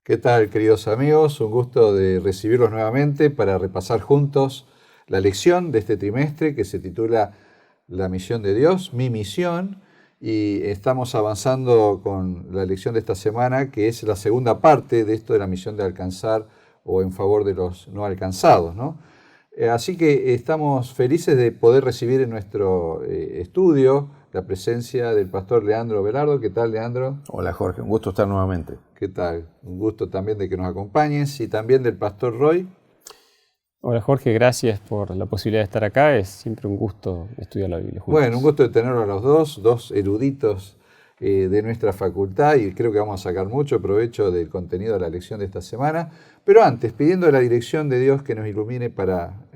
¿Qué tal, queridos amigos? Un gusto de recibirlos nuevamente para repasar juntos la lección de este trimestre que se titula La misión de Dios, mi misión, y estamos avanzando con la lección de esta semana, que es la segunda parte de esto de la misión de alcanzar o en favor de los no alcanzados, ¿no? Así que estamos felices de poder recibir en nuestro estudio la presencia del pastor Leandro Velardo. ¿Qué tal, Leandro? Hola, Jorge, un gusto estar nuevamente. ¿Qué tal? Un gusto también de que nos acompañes y también del pastor Roy. Hola Jorge, gracias por la posibilidad de estar acá. Es siempre un gusto estudiar la Biblia juntos. Bueno, un gusto de tenerlos a los dos eruditos de nuestra facultad, y creo que vamos a sacar mucho provecho del contenido de la lección de esta semana. Pero antes, pidiendo la dirección de Dios que nos ilumine para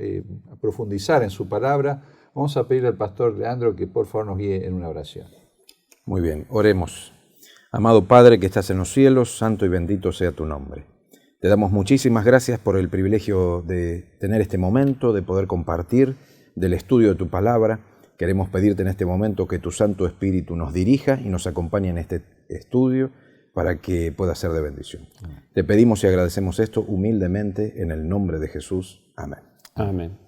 profundizar en su palabra, vamos a pedirle al pastor Leandro que por favor nos guíe en una oración. Muy bien, oremos. Amado Padre que estás en los cielos, santo y bendito sea tu nombre. Te damos muchísimas gracias por el privilegio de tener este momento, de poder compartir del estudio de tu palabra. Queremos pedirte en este momento que tu Santo Espíritu nos dirija y nos acompañe en este estudio para que pueda ser de bendición. Te pedimos y agradecemos esto humildemente en el nombre de Jesús. Amén. Amén.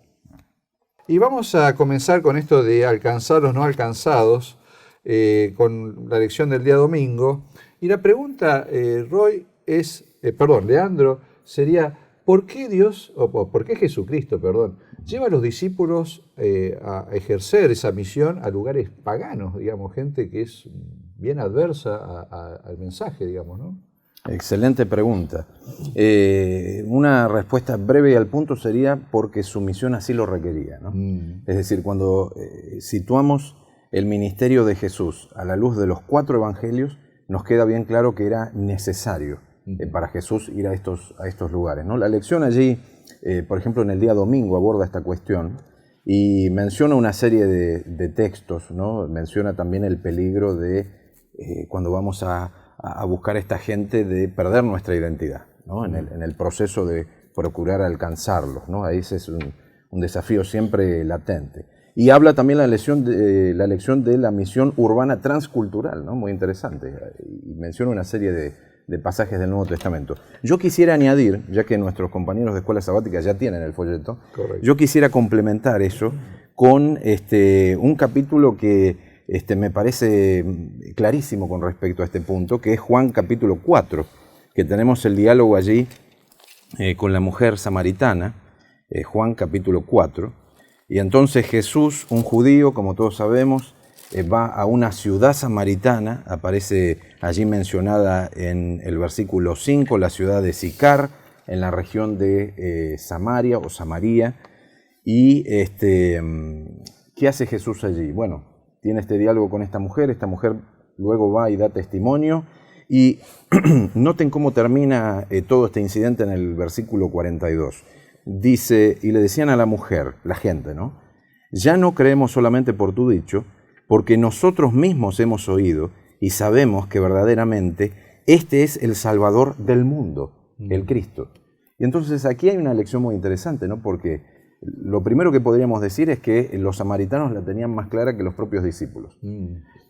Y vamos a comenzar con esto de alcanzar los no alcanzados, con la lección del día domingo. Y la pregunta, Leandro, sería, ¿por qué por qué Jesucristo, lleva a los discípulos a ejercer esa misión a lugares paganos, digamos, gente que es bien adversa al mensaje, digamos, ¿no? Excelente pregunta. Una respuesta breve y al punto sería porque su misión así lo requería, ¿no? Es decir, cuando situamos el ministerio de Jesús a la luz de los 4 evangelios, nos queda bien claro que era necesario para Jesús ir a estos lugares, ¿no? La lección allí, por ejemplo, en el día domingo aborda esta cuestión y menciona una serie de textos, ¿no? Menciona también el peligro de cuando vamos a buscar a esta gente de perder nuestra identidad, ¿no? En el proceso de procurar alcanzarlos, ¿no? Ahí ese es un desafío siempre latente. Y habla también la lección de la misión urbana transcultural, ¿no? Muy interesante. Y menciona una serie de pasajes del Nuevo Testamento. Yo quisiera añadir, ya que nuestros compañeros de escuela sabática ya tienen el folleto, correcto, yo quisiera complementar eso con un capítulo que me parece clarísimo con respecto a este punto, que es Juan capítulo 4, que tenemos el diálogo allí con la mujer samaritana, Juan capítulo 4, y entonces Jesús, un judío, como todos sabemos, va a una ciudad samaritana, aparece allí mencionada en el versículo 5, la ciudad de Sicar, en la región de Samaria o Samaria, y ¿qué hace Jesús allí? Bueno, tiene este diálogo con esta mujer luego va y da testimonio, y noten cómo termina todo este incidente en el versículo 42. Dice, y le decían a la mujer, la gente, ¿no? Ya no creemos solamente por tu dicho, porque nosotros mismos hemos oído y sabemos que verdaderamente este es el Salvador del mundo, el Cristo. Y entonces aquí hay una lección muy interesante, ¿no? Porque lo primero que podríamos decir es que los samaritanos la tenían más clara que los propios discípulos.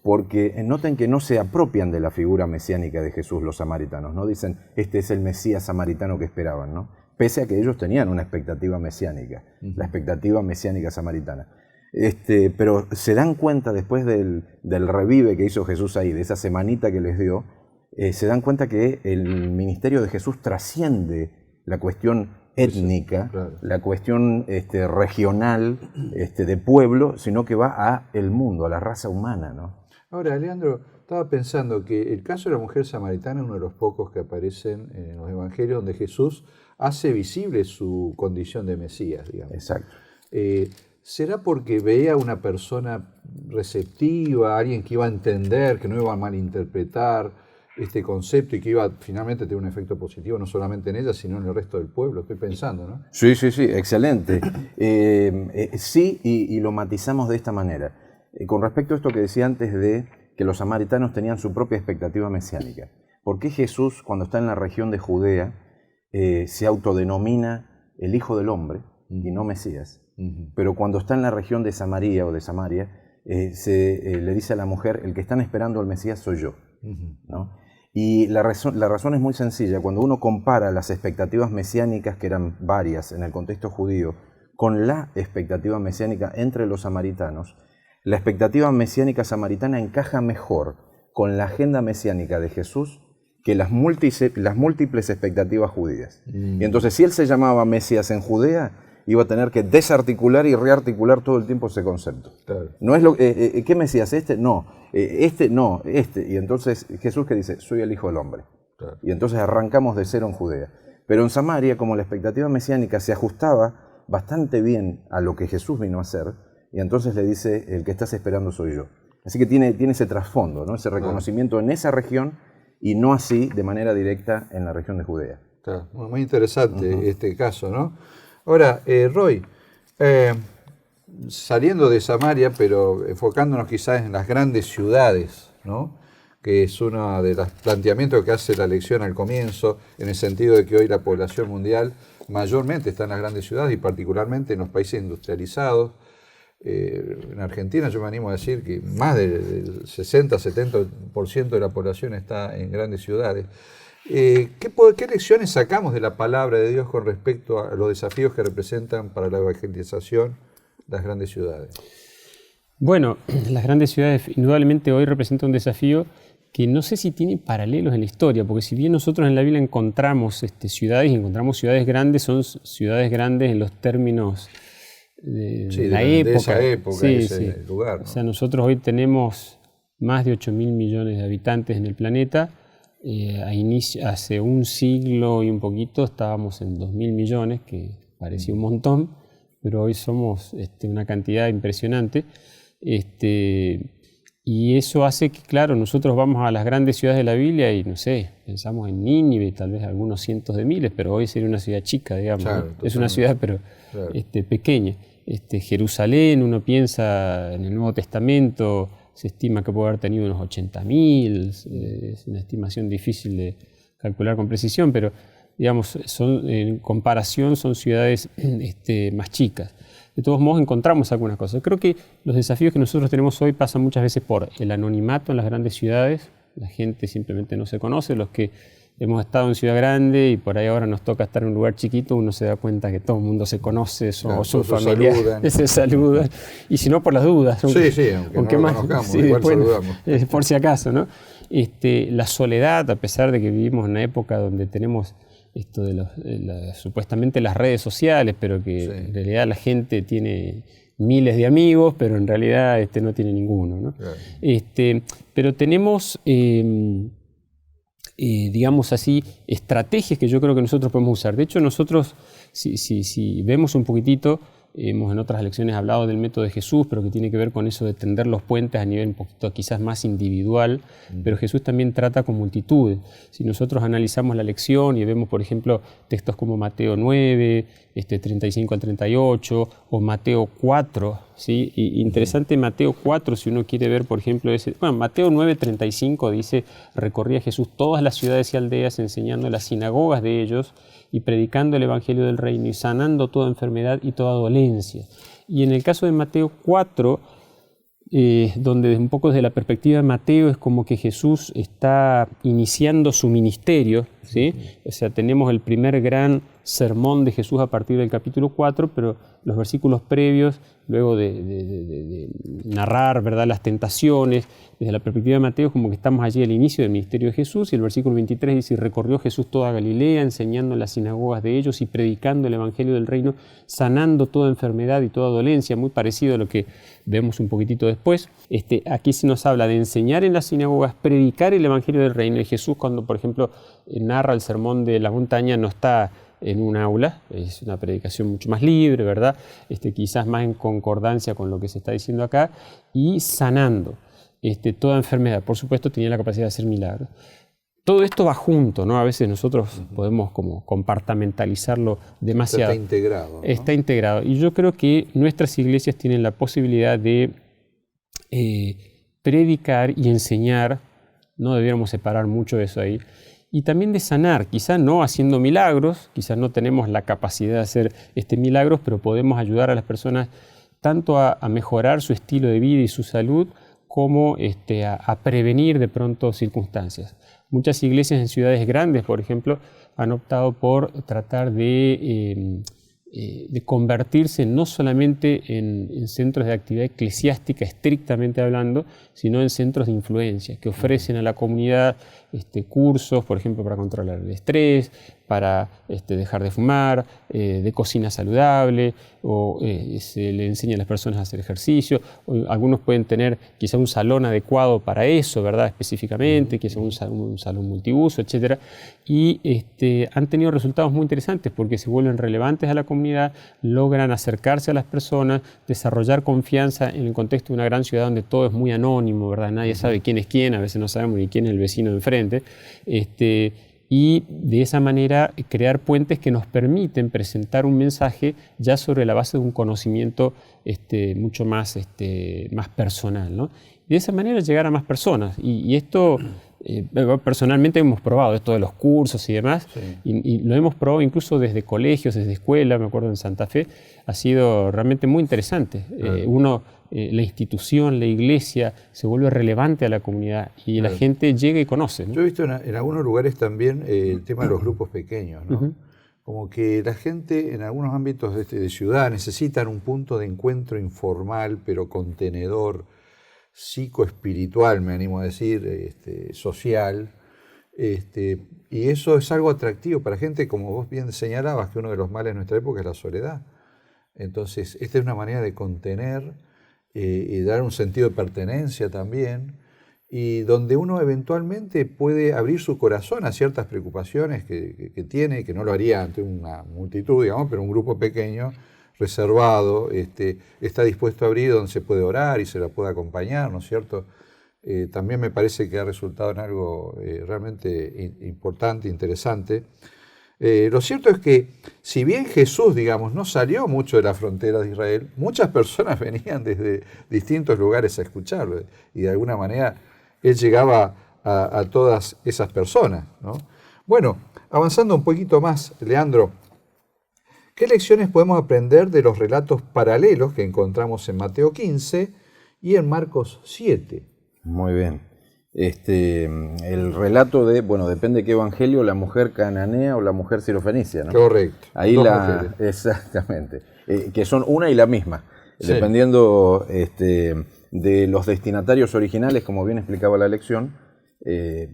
Porque noten que no se apropian de la figura mesiánica de Jesús los samaritanos, ¿no? Dicen, este es el Mesías samaritano que esperaban, ¿no? Pese a que ellos tenían una expectativa mesiánica, la expectativa mesiánica samaritana. Pero se dan cuenta después del revive que hizo Jesús ahí, de esa semanita que les dio, se dan cuenta que el ministerio de Jesús trasciende la cuestión étnica, claro, la cuestión regional de pueblo, sino que va a el mundo, a la raza humana, ¿no? Ahora, Leandro, estaba pensando que el caso de la mujer samaritana es uno de los pocos que aparecen en los evangelios donde Jesús hace visible su condición de Mesías, digamos. Exacto. ¿Será porque veía una persona receptiva, alguien que iba a entender, que no iba a malinterpretar este concepto y que iba finalmente a tener un efecto positivo no solamente en ella, sino en el resto del pueblo? Estoy pensando, ¿no? Sí, excelente. Sí, y lo matizamos de esta manera. Con respecto a esto que decía antes de que los samaritanos tenían su propia expectativa mesiánica. ¿Por qué Jesús, cuando está en la región de Judea, se autodenomina el Hijo del Hombre y no Mesías? Pero cuando está en la región de Samaria le dice a la mujer, el que están esperando al Mesías soy yo, ¿no? Y la razón es muy sencilla. Cuando uno compara las expectativas mesiánicas, que eran varias en el contexto judío, con la expectativa mesiánica entre los samaritanos, la expectativa mesiánica samaritana encaja mejor con la agenda mesiánica de Jesús que las múltiples expectativas judías. Y entonces, si él se llamaba Mesías en Judea, iba a tener que desarticular y rearticular todo el tiempo ese concepto. Claro. No es ¿qué Mesías? Este no. Este. Y entonces Jesús que dice, soy el Hijo del Hombre. Claro. Y entonces arrancamos de cero en Judea. Pero en Samaria, como la expectativa mesiánica se ajustaba bastante bien a lo que Jesús vino a hacer, y entonces le dice, el que estás esperando soy yo. Así que tiene ese trasfondo, ¿no? Ese reconocimiento en esa región y no así de manera directa en la región de Judea. Claro. Muy interesante este caso, ¿no? Ahora, Roy, saliendo de Samaria, pero enfocándonos quizás en las grandes ciudades, ¿no? Que es uno de los planteamientos que hace la lección al comienzo, en el sentido de que hoy la población mundial mayormente está en las grandes ciudades y particularmente en los países industrializados. En Argentina yo me animo a decir que más del 60-70% de la población está en grandes ciudades. ¿Qué lecciones sacamos de la palabra de Dios con respecto a los desafíos que representan para la evangelización las grandes ciudades? Bueno, las grandes ciudades indudablemente hoy representan un desafío que no sé si tiene paralelos en la historia, porque si bien nosotros en la Biblia encontramos ciudades y encontramos ciudades grandes, son ciudades grandes en los términos de la época. De esa época, sí, ese lugar, ¿no? O sea, nosotros hoy tenemos más de 8.000 millones de habitantes en el planeta. Hace un siglo y un poquito estábamos en 2.000 millones, que parecía un montón, pero hoy somos una cantidad impresionante. Y eso hace que, claro, nosotros vamos a las grandes ciudades de la Biblia y, no sé, pensamos en Nínive, tal vez algunos cientos de miles, pero hoy sería una ciudad chica, digamos. Claro, ¿no? Es una ciudad, pero claro, pequeña. Jerusalén, uno piensa en el Nuevo Testamento, se estima que puede haber tenido unos 80.000, es una estimación difícil de calcular con precisión, pero digamos, en comparación son ciudades más chicas. De todos modos encontramos algunas cosas. Creo que los desafíos que nosotros tenemos hoy pasan muchas veces por el anonimato en las grandes ciudades. La gente simplemente no se conoce. Los que hemos estado en ciudad grande y por ahí ahora nos toca estar en un lugar chiquito, uno se da cuenta que todo el mundo se conoce, son familiares, se saludan. Y si no, por las dudas. Sí, aunque no lo conozcamos, sí, igual después, saludamos. Por si acaso, ¿no? La soledad, a pesar de que vivimos en una época donde tenemos esto de supuestamente las redes sociales, pero que en realidad la gente tiene miles de amigos, pero en realidad no tiene ninguno, ¿no? Claro. Pero tenemos, digamos así, estrategias que yo creo que nosotros podemos usar. De hecho, nosotros, si vemos un poquitito, hemos en otras lecciones hablado del método de Jesús, pero que tiene que ver con eso de tender los puentes a nivel un poquito quizás más individual, pero Jesús también trata con multitudes. Si nosotros analizamos la lección y vemos, por ejemplo, textos como Mateo 9, 35 al 38, o Mateo 4, ¿sí? Y interesante Mateo 4, si uno quiere ver, por ejemplo, Mateo 9, 35 dice, recorría Jesús todas las ciudades y aldeas, enseñando en las sinagogas de ellos, y predicando el evangelio del reino y sanando toda enfermedad y toda dolencia. Y en el caso de Mateo 4, donde un poco desde la perspectiva de Mateo es como que Jesús está iniciando su ministerio, ¿sí? O sea, tenemos el primer gran sermón de Jesús a partir del capítulo 4, pero los versículos previos, luego de narrar, ¿verdad?, las tentaciones, desde la perspectiva de Mateo, como que estamos allí al inicio del ministerio de Jesús, y el versículo 23 dice, y recorrió Jesús toda Galilea, enseñando en las sinagogas de ellos y predicando el evangelio del reino, sanando toda enfermedad y toda dolencia, muy parecido a lo que vemos un poquitito después. Aquí se nos habla de enseñar en las sinagogas, predicar el evangelio del reino, y Jesús cuando, por ejemplo, narra el sermón de la montaña, no está en un aula, es una predicación mucho más libre, ¿verdad? Quizás más en concordancia con lo que se está diciendo acá, y sanando toda enfermedad. Por supuesto, tenía la capacidad de hacer milagros. Todo esto va junto, ¿no? A veces nosotros podemos como compartamentalizarlo demasiado. Está integrado, ¿no? Está integrado. Y yo creo que nuestras iglesias tienen la posibilidad de predicar y enseñar, no debiéramos separar mucho eso ahí, y también de sanar, quizás no haciendo milagros, quizás no tenemos la capacidad de hacer milagros, pero podemos ayudar a las personas tanto a mejorar su estilo de vida y su salud, como a prevenir de pronto circunstancias. Muchas iglesias en ciudades grandes, por ejemplo, han optado por tratar de convertirse no solamente en centros de actividad eclesiástica estrictamente hablando, sino en centros de influencia que ofrecen a la comunidad cursos, por ejemplo, para controlar el estrés, para dejar de fumar, de cocina saludable, o se le enseña a las personas a hacer ejercicio. O algunos pueden tener quizá un salón adecuado para eso, ¿verdad? Específicamente, quizá un salón multiuso, etc. Y han tenido resultados muy interesantes porque se vuelven relevantes a la comunidad, logran acercarse a las personas, desarrollar confianza en el contexto de una gran ciudad donde todo es muy anónimo, ¿verdad? Nadie sabe quién es quién, a veces no sabemos ni quién es el vecino de enfrente. Y de esa manera crear puentes que nos permiten presentar un mensaje ya sobre la base de un conocimiento mucho más, más personal, ¿no? Y de esa manera llegar a más personas. Y esto, personalmente hemos probado esto de los cursos y demás, Sí. y lo hemos probado incluso desde colegios, desde escuelas, me acuerdo en Santa Fe, ha sido realmente muy interesante. La institución, la iglesia, se vuelve relevante a la comunidad y la gente llega y conoce, ¿no? Yo he visto en algunos lugares también el tema de los grupos pequeños, ¿no? Como que la gente en algunos ámbitos de ciudad necesitan un punto de encuentro informal, pero contenedor, psicoespiritual, me animo a decir, social. Y eso es algo atractivo para gente, como vos bien señalabas, que uno de los males de nuestra época es la soledad. Entonces, esta es una manera de contener y dar un sentido de pertenencia también, y donde uno eventualmente puede abrir su corazón a ciertas preocupaciones que tiene, que no lo haría ante una multitud, digamos, pero un grupo pequeño, reservado, está dispuesto a abrir, donde se puede orar y se la puede acompañar, ¿no es cierto? También me parece que ha resultado en algo realmente importante, interesante. Lo cierto es que, si bien Jesús, digamos, no salió mucho de la frontera de Israel, muchas personas venían desde distintos lugares a escucharlo, y de alguna manera él llegaba a todas esas personas, ¿no? Bueno, avanzando un poquito más, Leandro, ¿qué lecciones podemos aprender de los relatos paralelos que encontramos en Mateo 15 y en Marcos 7? Muy bien. El relato de, bueno, depende de qué evangelio, la mujer cananea o la mujer sirofenicia, ¿no? Correcto. Ahí Dos la, mujeres. exactamente, que son una y la misma, Sí. dependiendo de los destinatarios originales, como bien explicaba la lección.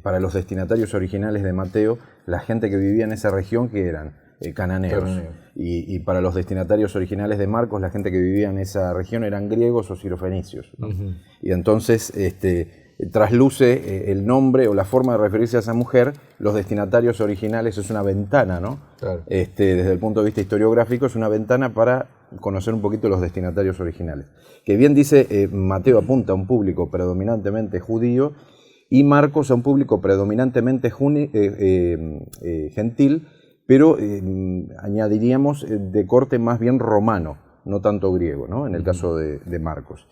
Para los destinatarios originales de Mateo, la gente que vivía en esa región, que eran cananeos. Y para los destinatarios originales de Marcos, la gente que vivía en esa región eran griegos o sirofenicios, ¿no? Y entonces trasluce el nombre o la forma de referirse a esa mujer. Los destinatarios originales es una ventana, ¿no? Claro. Desde el punto de vista historiográfico, es una ventana para conocer un poquito los destinatarios originales. Que bien dice, Mateo apunta a un público predominantemente judío y Marcos a un público predominantemente gentil, pero añadiríamos de corte más bien romano, no tanto griego, ¿no? En el caso de Marcos.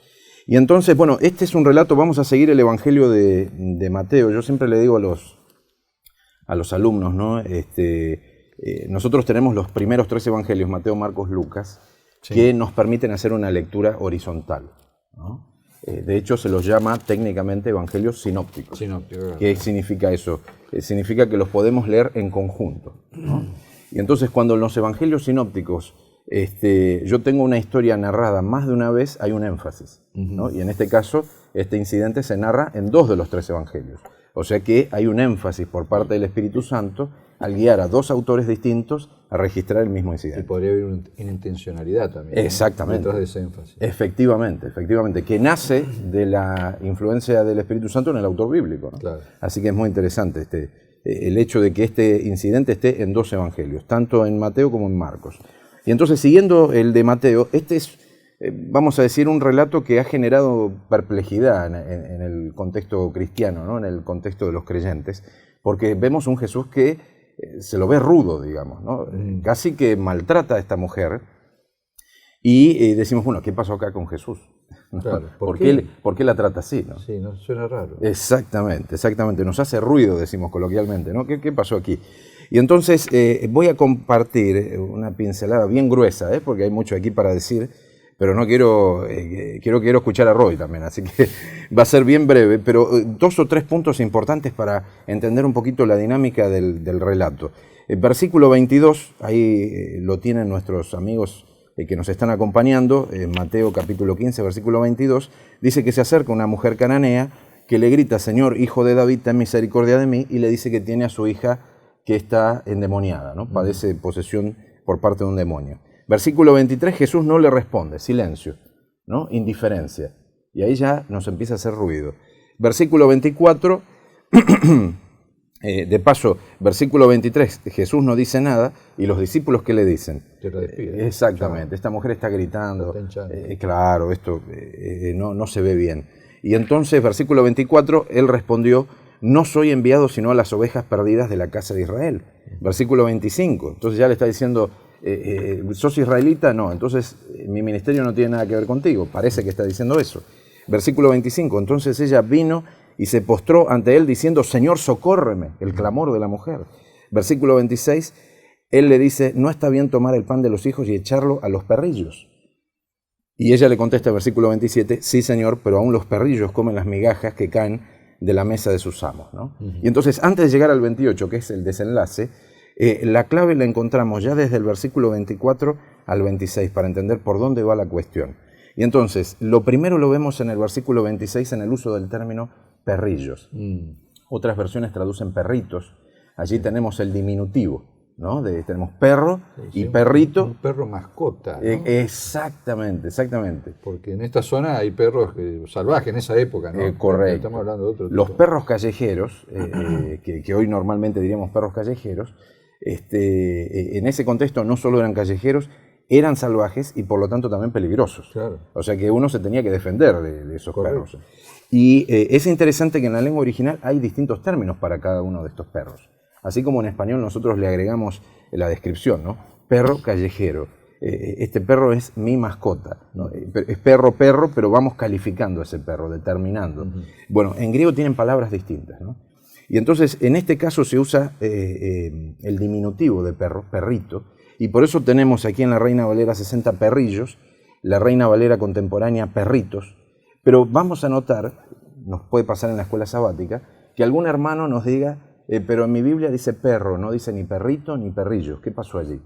Y entonces, bueno, este es un relato, vamos a seguir el Evangelio de Mateo. Yo siempre le digo a los alumnos, ¿no? Nosotros tenemos los primeros 3 evangelios, Mateo, Marcos, Lucas, sí, que nos permiten hacer una lectura horizontal, ¿no? De hecho, se los llama técnicamente evangelios sinópticos. ¿Qué significa eso? Significa que los podemos leer en conjunto, ¿no? Y entonces, cuando en los evangelios sinópticos yo tengo una historia narrada más de una vez, hay un énfasis, ¿no? Y en este caso, este incidente se narra en 2 de los 3 evangelios. O sea que hay un énfasis por parte del Espíritu Santo al guiar a 2 autores distintos a registrar el mismo incidente. Y podría haber una intencionalidad también, exactamente, ¿no? Detrás de ese énfasis. Efectivamente, que nace de la influencia del Espíritu Santo en el autor bíblico, ¿no? Claro. Así que es muy interesante el hecho de que este incidente esté en 2 evangelios, tanto en Mateo como en Marcos. Y entonces, siguiendo el de Mateo, este es, vamos a decir, un relato que ha generado perplejidad en el contexto cristiano, ¿no? En el contexto de los creyentes, porque vemos un Jesús que se lo ve rudo, digamos, ¿no? Casi que maltrata a esta mujer, y decimos, bueno, ¿qué pasó acá con Jesús? Claro, ¿Por qué la trata así, ¿no? Sí, no, suena raro. Exactamente, nos hace ruido, decimos coloquialmente, ¿no? ¿Qué pasó aquí? Y entonces voy a compartir una pincelada bien gruesa, porque hay mucho aquí para decir, pero no quiero escuchar a Roy también, así que va a ser bien breve, pero 2 o 3 puntos importantes para entender un poquito la dinámica del relato. El versículo 22, ahí lo tienen nuestros amigos que nos están acompañando, en Mateo capítulo 15, versículo 22, dice que se acerca una mujer cananea que le grita: Señor, hijo de David, ten misericordia de mí, y le dice que tiene a su hija que está endemoniada, ¿no? Padece posesión por parte de un demonio. Versículo 23, Jesús no le responde, silencio, ¿no? Indiferencia. Y ahí ya nos empieza a hacer ruido. Versículo 24, de paso, versículo 23, Jesús no dice nada, y los discípulos, ¿qué le dicen? Que la despide. Exactamente, esta mujer está gritando, Está claro, esto no se ve bien. Y entonces, versículo 24, él respondió: no soy enviado sino a las ovejas perdidas de la casa de Israel. Versículo 25, entonces ya le está diciendo: ¿sos israelita? No, entonces mi ministerio no tiene nada que ver contigo. Parece que está diciendo eso. Versículo 25, entonces ella vino y se postró ante él diciendo: Señor, socórreme, el clamor de la mujer. Versículo 26, él le dice: no está bien tomar el pan de los hijos y echarlo a los perrillos. Y ella le contesta, versículo 27, sí, Señor, pero aún los perrillos comen las migajas que caen de la mesa de sus amos, ¿no? Y entonces, antes de llegar al 28, que es el desenlace, la clave la encontramos ya desde el versículo 24 al 26, para entender por dónde va la cuestión. Y entonces, lo primero lo vemos en el versículo 26, en el uso del término perrillos. Otras versiones traducen perritos. Allí tenemos el diminutivo, ¿no? Tenemos perro y perrito. Un perro mascota, ¿no? Exactamente. Porque en esta zona hay perros salvajes en esa época, ¿no? Correcto. Estamos hablando de otro tipo. Los perros callejeros, que hoy normalmente diríamos perros callejeros, en ese contexto no solo eran callejeros, eran salvajes y por lo tanto también peligrosos. Claro. O sea que uno se tenía que defender de esos Correcto. perros. Y es interesante que en la lengua original hay distintos términos para cada uno de estos perros. Así como en español nosotros le agregamos la descripción, ¿no? Perro callejero. Este perro es mi mascota, ¿no? Es perro, pero vamos calificando a ese perro, determinando. Bueno, en griego tienen palabras distintas, ¿no? Y entonces, en este caso se usa el diminutivo de perro, perrito, y por eso tenemos aquí en la Reina Valera 60 perrillos, la Reina Valera contemporánea perritos, pero vamos a notar, nos puede pasar en la escuela sabática, que algún hermano nos diga: pero en mi Biblia dice perro, no dice ni perrito ni perrillo. ¿Qué pasó allí?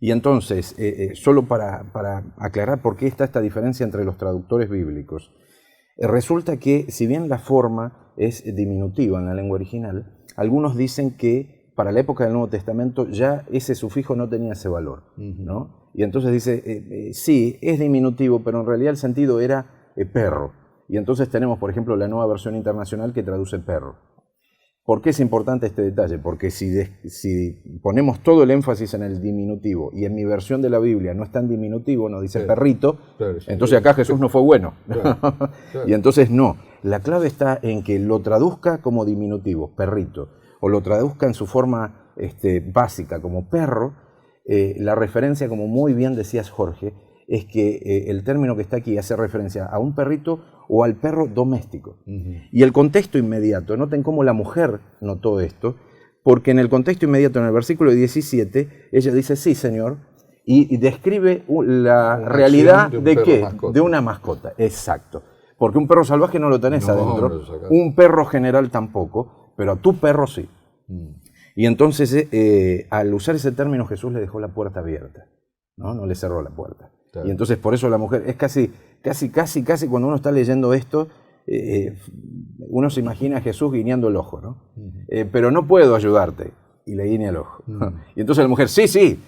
Y entonces, solo para aclarar por qué está esta diferencia entre los traductores bíblicos, resulta que si bien la forma es diminutiva en la lengua original, algunos dicen que para la época del Nuevo Testamento ya ese sufijo no tenía ese valor, ¿no? Y entonces dice, sí, es diminutivo, pero en realidad el sentido era perro. Y entonces tenemos, por ejemplo, la Nueva Versión Internacional que traduce perro. ¿Por qué es importante este detalle? Porque si ponemos todo el énfasis en el diminutivo y en mi versión de la Biblia no está en diminutivo, no dice perrito, entonces acá Jesús no fue bueno. Claro. Y entonces no. La clave está en que lo traduzca como diminutivo, perrito, o lo traduzca en su forma básica como perro. La referencia, como muy bien decías, Jorge, es que el término que está aquí hace referencia a un perrito o al perro doméstico. Y el contexto inmediato, noten cómo la mujer notó esto, porque en el contexto inmediato, en el versículo 17, ella dice, sí, Señor, y describe la realidad de qué, de una mascota. Exacto. Porque un perro salvaje no lo tenés adentro, un perro general tampoco, pero a tu perro sí. Y entonces, al usar ese término, Jesús le dejó la puerta abierta, no le cerró la puerta. Claro. Y entonces por eso la mujer, es casi cuando uno está leyendo esto, uno se imagina a Jesús guiñando el ojo, ¿no? Pero no puedo ayudarte, y le guiña el ojo. Y entonces la mujer, sí,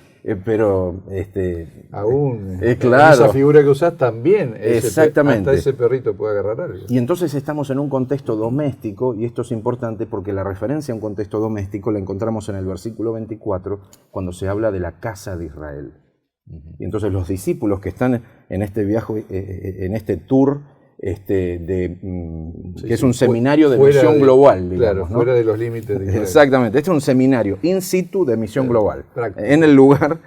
pero aún claro, esa figura que usás también, exactamente, hasta ese perrito puede agarrar algo. Y entonces estamos en un contexto doméstico, y esto es importante porque la referencia a un contexto doméstico la encontramos en el versículo 24, cuando se habla de la casa de Israel. Y entonces los discípulos que están en este viaje, en este tour, que es un seminario de misión global, digamos, claro, ¿no? Fuera de los límites de Israel. Exactamente, este es un seminario in situ de misión global, práctico. En el lugar,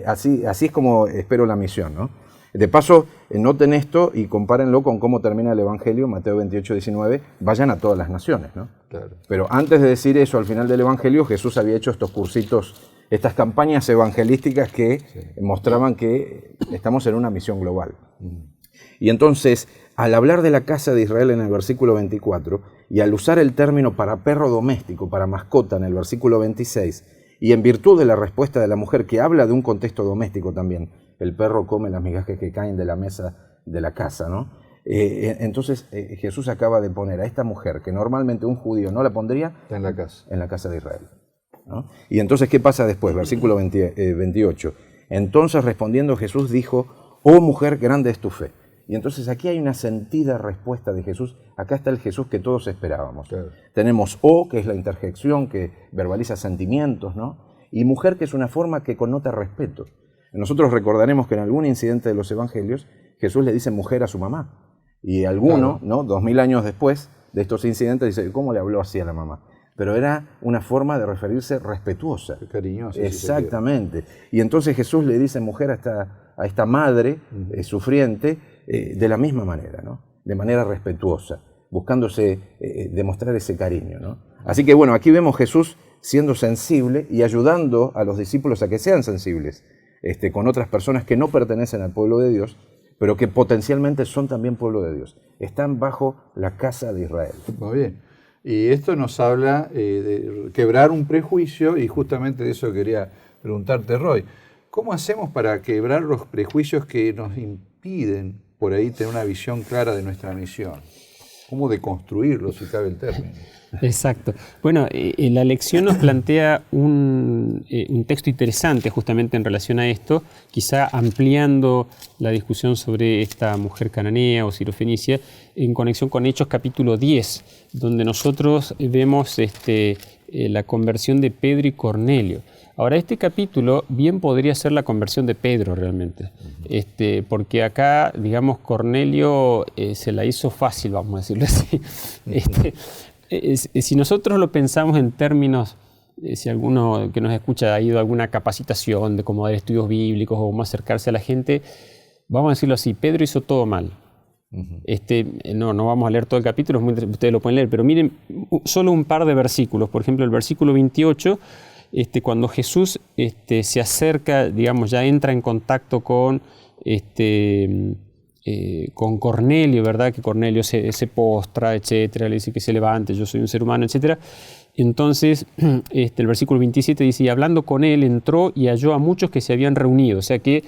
así es como espero la misión, ¿no? De paso, noten esto y compárenlo con cómo termina el Evangelio, Mateo 28, 19, vayan a todas las naciones, ¿no? Claro. Pero antes de decir eso, al final del Evangelio, Jesús había hecho estos cursitos Estas campañas evangelísticas que mostraban que estamos en una misión global. Y entonces, al hablar de la casa de Israel en el versículo 24, y al usar el término para perro doméstico, para mascota en el versículo 26, y en virtud de la respuesta de la mujer que habla de un contexto doméstico también, el perro come las migajas que caen de la mesa de la casa, ¿no? Entonces Jesús acaba de poner a esta mujer, que normalmente un judío no la pondría, Está en la casa de Israel, ¿no? Y entonces, ¿qué pasa después? Versículo 28. Entonces respondiendo Jesús dijo, oh mujer, grande es tu fe. Y entonces aquí hay una sentida respuesta de Jesús. Acá está el Jesús que todos esperábamos. Claro. Tenemos O, que es la interjección que verbaliza sentimientos, ¿no? Y mujer, que es una forma que connota respeto. Nosotros recordaremos que en algún incidente de los evangelios Jesús le dice mujer a su mamá. Y alguno, ¿no? 2000 años después de estos incidentes, dice, ¿cómo le habló así a la mamá? Pero era una forma de referirse respetuosa. Cariñosa. Exactamente. Y entonces Jesús le dice mujer a esta madre sufriente de la misma manera, ¿no? De manera respetuosa, buscándose demostrar ese cariño, ¿no? Así que bueno, aquí vemos Jesús siendo sensible y ayudando a los discípulos a que sean sensibles con otras personas que no pertenecen al pueblo de Dios, pero que potencialmente son también pueblo de Dios. Están bajo la casa de Israel. Muy bien. Y esto nos habla de quebrar un prejuicio, y justamente de eso quería preguntarte, Roy. ¿Cómo hacemos para quebrar los prejuicios que nos impiden por ahí tener una visión clara de nuestra misión? ¿Cómo deconstruirlo, si cabe el término? Exacto. Bueno, la lección nos plantea un texto interesante justamente en relación a esto, quizá ampliando la discusión sobre esta mujer cananea o sirofenicia en conexión con Hechos capítulo 10, donde nosotros vemos la conversión de Pedro y Cornelio. Ahora, este capítulo bien podría ser la conversión de Pedro realmente, porque acá, digamos, Cornelio se la hizo fácil, vamos a decirlo así. Si nosotros lo pensamos en términos, si alguno que nos escucha ha ido a alguna capacitación de cómo dar estudios bíblicos o cómo acercarse a la gente, vamos a decirlo así, Pedro hizo todo mal. No vamos a leer todo el capítulo, ustedes lo pueden leer, pero miren solo un par de versículos. Por ejemplo, el versículo 28, cuando Jesús se acerca, digamos, ya entra en contacto con Cornelio, ¿verdad? Que Cornelio se postra, etcétera, le dice que se levante, yo soy un ser humano, etcétera. Entonces, el versículo 27 dice, y hablando con él, entró y halló a muchos que se habían reunido. O sea que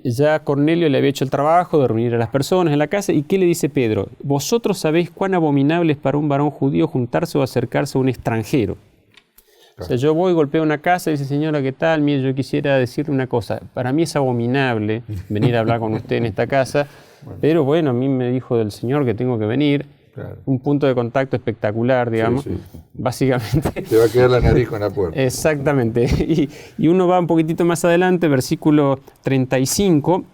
ya Cornelio le había hecho el trabajo de reunir a las personas en la casa. ¿Y qué le dice Pedro? Vosotros sabéis cuán abominable es para un varón judío juntarse o acercarse a un extranjero. O sea, yo voy, golpeo una casa y dice, señora, ¿qué tal? Mire, yo quisiera decirle una cosa. Para mí es abominable venir a hablar con usted en esta casa, pero bueno, a mí me dijo el Señor que tengo que venir. Claro. Un punto de contacto espectacular, digamos. Sí. Básicamente. Te va a quedar la nariz con la puerta. Exactamente. Y uno va un poquitito más adelante, versículo 35.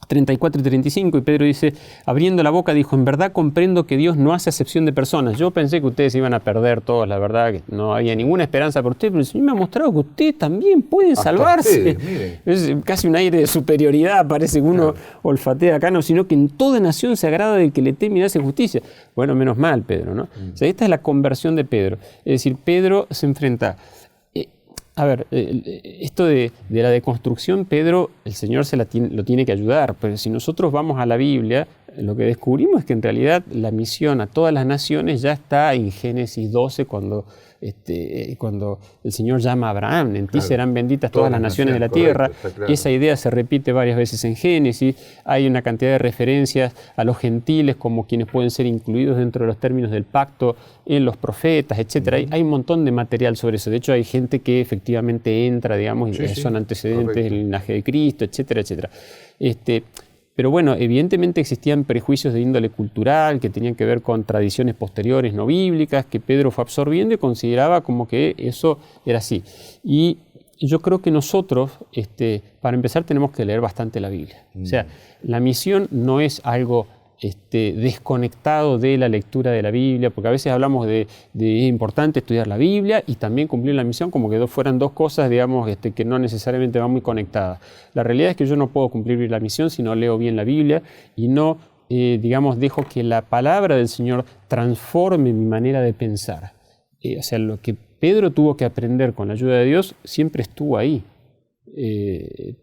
34 y 35, y Pedro dice, abriendo la boca, dijo, en verdad comprendo que Dios no hace acepción de personas. Yo pensé que ustedes iban a perder todos, la verdad, que no había ninguna esperanza por ustedes, pero el Señor me ha mostrado que ustedes también pueden salvarse. Ustedes, es casi un aire de superioridad, parece que uno olfatea acá, no, sino que en toda nación se agrada del que le teme y hace justicia. Bueno, menos mal, Pedro, ¿no? O sea, esta es la conversión de Pedro. Es decir, Pedro se enfrenta... A ver, esto de la deconstrucción, Pedro, el Señor lo tiene que ayudar, pero si nosotros vamos a la Biblia, lo que descubrimos es que en realidad la misión a todas las naciones ya está en Génesis 12, cuando el Señor llama a Abraham, en ti serán benditas todas las naciones de la tierra. Claro. Esa idea se repite varias veces en Génesis, hay una cantidad de referencias a los gentiles como quienes pueden ser incluidos dentro de los términos del pacto en los profetas, etc. Hay un montón de material sobre eso. De hecho, hay gente que efectivamente entra, digamos, y son antecedentes del linaje de Cristo, etcétera, etcétera. Pero bueno, evidentemente existían prejuicios de índole cultural que tenían que ver con tradiciones posteriores no bíblicas que Pedro fue absorbiendo y consideraba como que eso era así. Y yo creo que nosotros, para empezar, tenemos que leer bastante la Biblia. O sea, la misión no es algo desconectado de la lectura de la Biblia, porque a veces hablamos de es importante estudiar la Biblia y también cumplir la misión, como que fueran dos cosas, digamos, que no necesariamente van muy conectadas. La realidad es que yo no puedo cumplir la misión si no leo bien la Biblia y no, digamos, dejo que la palabra del Señor transforme mi manera de pensar. O sea, lo que Pedro tuvo que aprender con la ayuda de Dios, siempre estuvo ahí.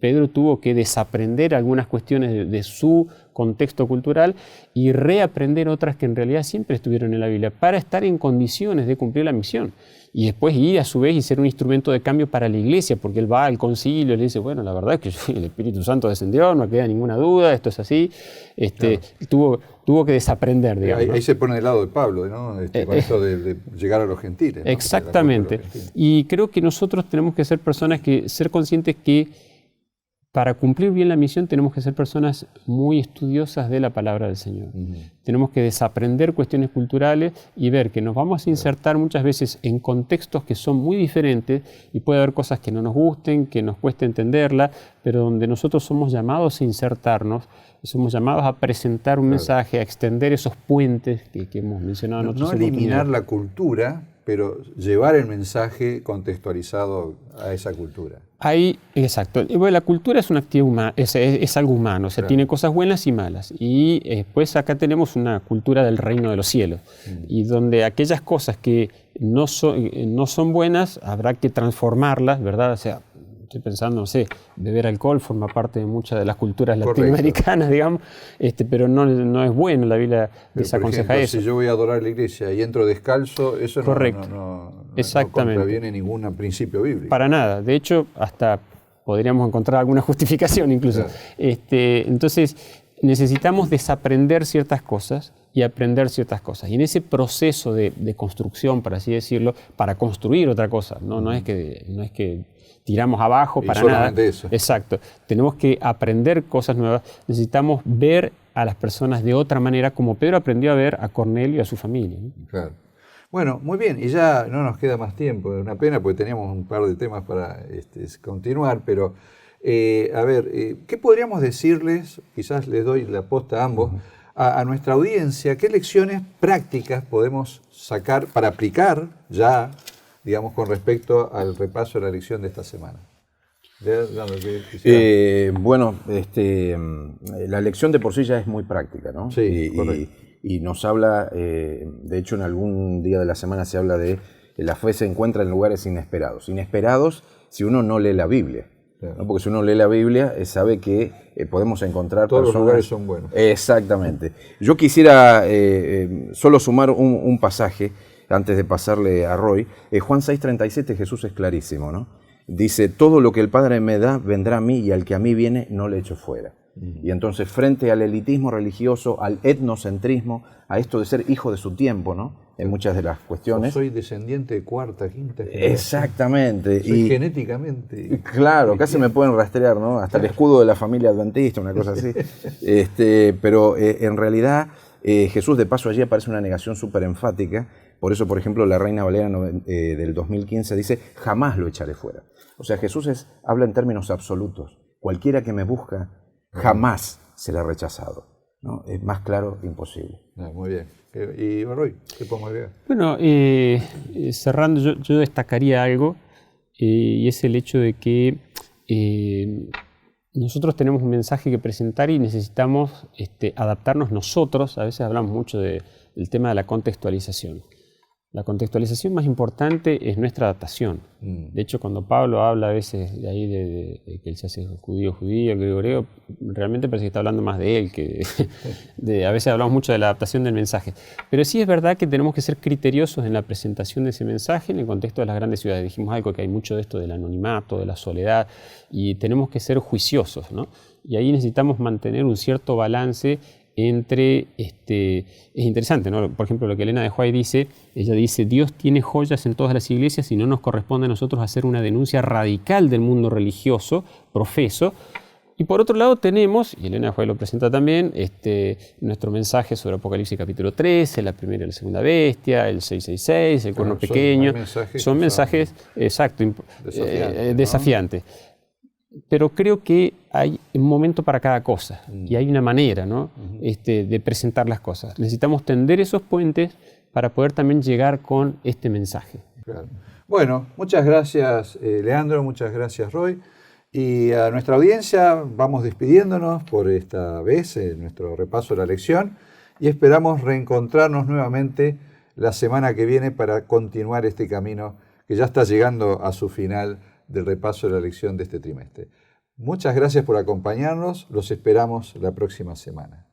Pedro tuvo que desaprender algunas cuestiones de su contexto cultural y reaprender otras que en realidad siempre estuvieron en la Biblia para estar en condiciones de cumplir la misión. Y después ir a su vez y ser un instrumento de cambio para la iglesia, porque él va al concilio y le dice, bueno, la verdad es que el Espíritu Santo descendió, no queda ninguna duda, esto es así. Claro. Tuvo que desaprender, digamos. Ahí se pone del lado de Pablo, ¿no? Con esto de llegar a los gentiles. Exactamente. Y creo que nosotros tenemos que ser personas ser conscientes que para cumplir bien la misión tenemos que ser personas muy estudiosas de la palabra del Señor. Tenemos que desaprender cuestiones culturales y ver que nos vamos a insertar muchas veces en contextos que son muy diferentes y puede haber cosas que no nos gusten, que nos cueste entenderla, pero donde nosotros somos llamados a insertarnos, somos llamados a presentar un mensaje, a extender esos puentes que hemos mencionado en otras oportunidades. No eliminar la cultura, pero llevar el mensaje contextualizado a esa cultura. Ahí, exacto. Bueno, la cultura es una actividad es algo humano, o sea, tiene cosas buenas y malas. Y después acá tenemos una cultura del reino de los cielos, y donde aquellas cosas que no son buenas, habrá que transformarlas, ¿verdad? O sea, estoy pensando, no sé, beber alcohol forma parte de muchas de las culturas latinoamericanas, digamos, pero no es bueno, la Biblia desaconseja eso. Si yo voy a adorar la iglesia y entro descalzo, eso no contraviene ningún principio bíblico. Para nada, de hecho, hasta podríamos encontrar alguna justificación incluso. Claro. Entonces, necesitamos desaprender ciertas cosas y aprender ciertas cosas. Y en ese proceso de construcción, por así decirlo, para construir otra cosa, no es que tiramos abajo para nada. Eso. Exacto. Tenemos que aprender cosas nuevas. Necesitamos ver a las personas de otra manera, como Pedro aprendió a ver a Cornelio y a su familia, ¿no? Claro. Bueno, muy bien. Y ya no nos queda más tiempo. Es una pena porque teníamos un par de temas para continuar. Pero, ¿qué podríamos decirles? Quizás les doy la posta a ambos. A nuestra audiencia, ¿qué lecciones prácticas podemos sacar para aplicar ya, digamos, con respecto al repaso de la lección de esta semana? La lección de por sí ya es muy práctica, ¿no? Sí, y nos habla, de hecho en algún día de la semana se habla de la fe se encuentra en lugares inesperados. Inesperados si uno no lee la Biblia. Claro. ¿No? Porque si uno lee la Biblia, sabe que podemos encontrar todos personas... los lugares son buenos. Exactamente. Yo quisiera solo sumar un pasaje antes de pasarle a Roy. Juan 6:37, Jesús es clarísimo, ¿no? Dice, todo lo que el Padre me da vendrá a mí y al que a mí viene no le echo fuera. Y entonces frente al elitismo religioso, al etnocentrismo, a esto de ser hijo de su tiempo, ¿no? En muchas de las cuestiones. Soy descendiente de cuarta, quinta generación. Exactamente. Soy genéticamente. Claro, casi me pueden rastrear, ¿no? Hasta el escudo de la familia adventista, una cosa así. Pero en realidad Jesús de paso allí aparece una negación súper enfática. Por eso, por ejemplo, la Reina Valera del 2015 dice, jamás lo echaré fuera. O sea, Jesús habla en términos absolutos. Cualquiera que me busca, jamás será rechazado, ¿no? Es más claro imposible. Muy bien. ¿Y Roy, qué podemos agregar? Bueno, cerrando, yo destacaría algo, y es el hecho de que nosotros tenemos un mensaje que presentar y necesitamos adaptarnos nosotros. A veces hablamos mucho del tema de la contextualización. La contextualización más importante es nuestra adaptación. De hecho, cuando Pablo habla a veces de ahí de que él se hace judío, griego, realmente parece que está hablando más de él que a veces hablamos mucho de la adaptación del mensaje. Pero sí es verdad que tenemos que ser criteriosos en la presentación de ese mensaje en el contexto de las grandes ciudades. Dijimos algo que hay mucho de esto del anonimato, de la soledad, y tenemos que ser juiciosos, ¿no? Y ahí necesitamos mantener un cierto balance entre, es interesante, ¿no? Por ejemplo, lo que Elena de White dice, ella dice, Dios tiene joyas en todas las iglesias y no nos corresponde a nosotros hacer una denuncia radical del mundo religioso, profeso. Y por otro lado tenemos, y Elena de White lo presenta también, nuestro mensaje sobre Apocalipsis capítulo 13, la primera y la segunda bestia, el 666, el cuerno pequeño. Son mensajes, exacto, desafiantes. Pero creo que hay un momento para cada cosa y hay una manera, ¿no? De presentar las cosas. Necesitamos tender esos puentes para poder también llegar con este mensaje. Claro. Bueno, muchas gracias Leandro, muchas gracias Roy. Y a nuestra audiencia vamos despidiéndonos por esta vez en nuestro repaso de la lección y esperamos reencontrarnos nuevamente la semana que viene para continuar este camino que ya está llegando a su final del repaso de la lección de este trimestre. Muchas gracias por acompañarnos, los esperamos la próxima semana.